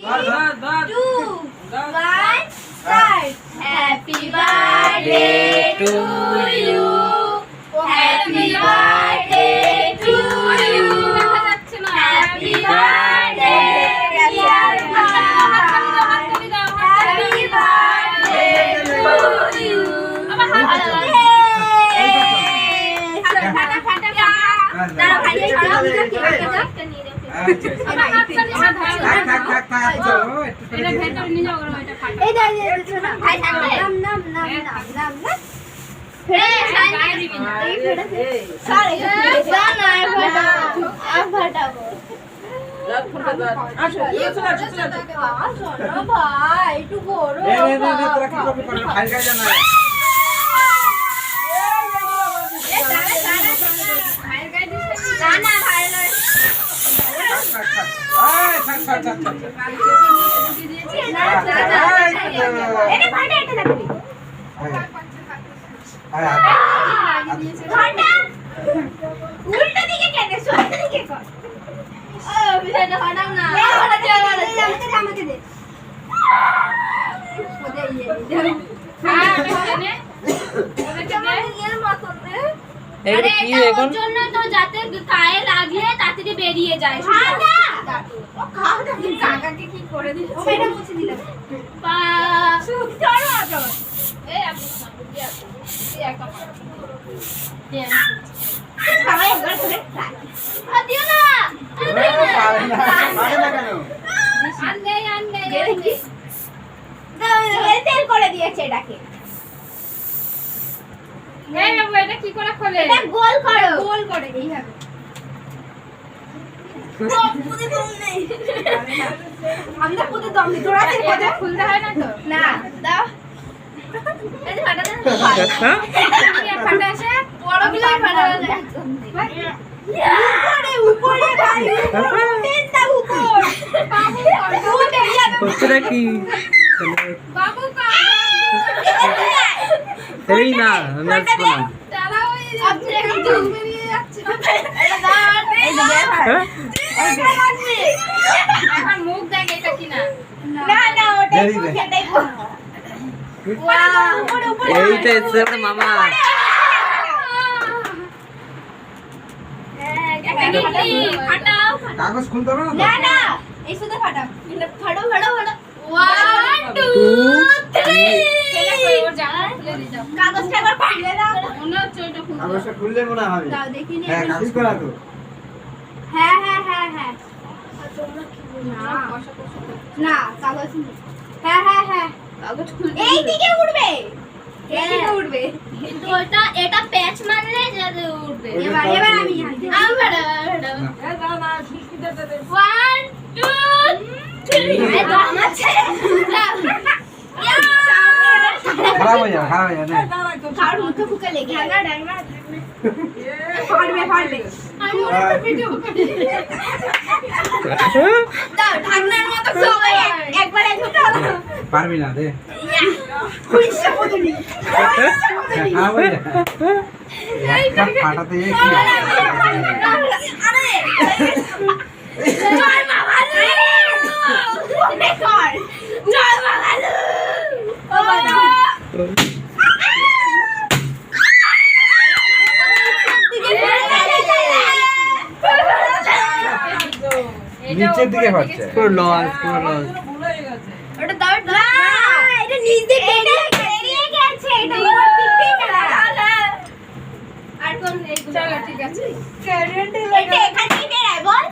2 1 start. Happy birthday to you. Happy birthday to you. Happy birthday dear Bhaই. Happy birthday to you. দাঁড়া ভাই ছাড়াও দিকে cake কাটতে নিয়ে যাও। আমার হাতটা নিয়ে এটা ভেতরে নিয়ে যাও ওটা ফাটা। এই দাঁড়া ভাই থাকবে নাম ফেড়ে বাইরে দিবি না। এই ফেড়ে সারে না ফাটাবো। রাত ফটা আসো চলে আসো না ভাই একটু বড় এই তোরা কি কপি করে খাই খাই জানা না ভাই না এটা ফাটা এটা দেখবি ফাটা উল্টো দিকে কেন সোজা দিকে কর ও বিছানা ফাটাও না আমাকে দে ওদে ইয়ে দে হ্যাঁ ওখানে এর মত দে আরে এটার জন্য তো যাতে গায়ে লাগলে তাড়াতাড়ি বেরিয়ে যায় ফাটা ও খাওটা কাকাকে কি করে দিছ ও এটা মুছে দিলাম পা চলো আটো এই আপনি সামনে আসো এই একা পারো দিয়ে খাওয়া একবার করে আ দিও না আরে না কেন আনলে দেখি দাও তেল করে দিয়েছে এটাকে এই বাবু এটা কি করে খোলে এটা গোল করে এইভাবে পুদে দম নেই আমরা পুদে দম নেই তোরা কি পুদে খুলতে হয় না তো না দাও এই ফাটা দেন হ্যাঁ ফাটা আছে বড় গুলো ফাটা যায় উপরে ভাই তিনটা উপর বাবু উঠে যাবে হচ্ছে কি বাবু কা এই না আমি আসবো না তারা ওই আপনি এখন জল বেরিয়ে যাচ্ছে এটা দাঁড় এই দিকে এখন মুখ দেখ এটা কিনা না ওটাই মুখে দেখো ওয়া এইটা এসে মামা ফাটাও কাগজ খুলতে হবে না না এই শুধু ফাটাও ফাটাও 1 2 3 কাগজটা একবার খুলে দাও মনে হচ্ছে ওটা খুলতে কাগজটা খুললে মনে হবে দাও দেখি নি হ্যাঁ কাগজ করা তো হ্যাঁ তোমরা কি বলছো না কাগজ হ্যাঁ কাগজ খুলতে এই দিকে উঠবে কিন্তু এটা প্যাচ মারলে যাবে উঠবে এবার আমি দাও সুস্মিতা দে 1 2 3 এই দাম আছে খারাপ হয়ে যাবে না কার মুখে ফুকে লেগে ডাঙ্গা ফাড়বে আমি ওটা ভিডিও করি দাও ঢাকনার মতো সবাই একবার ঢুকাও পারবি না দে খুইসা বদলি খারাপ হয়ে যাবে একটা ফাটাতে কি আরে জয় মা ভালু ওরে কর জয় মা ভালু ও বাবা নিচের দিকে হচ্ছে পুরো লস ওটা দাও না এটা নিচ দিয়ে বেরিয়ে গেছে এটা উপর দিকে না আর কোন চলো ঠিক আছে কারেন্ট এটা এখানে বেরায় বল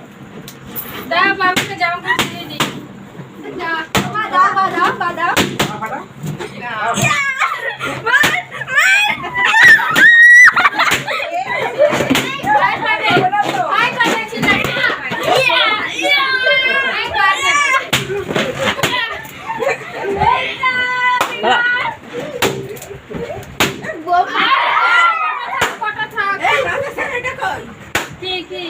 দাও বাবাকে জামা কাপড় দিয়ে দি দাও ফাটা কি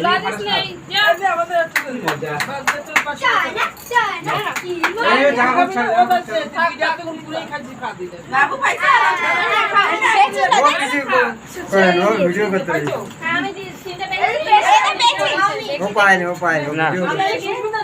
লাদিস নেই যা মজা ভিডিও করতে আমি সিনটা পেয়েছি ও পায় না ভিডিও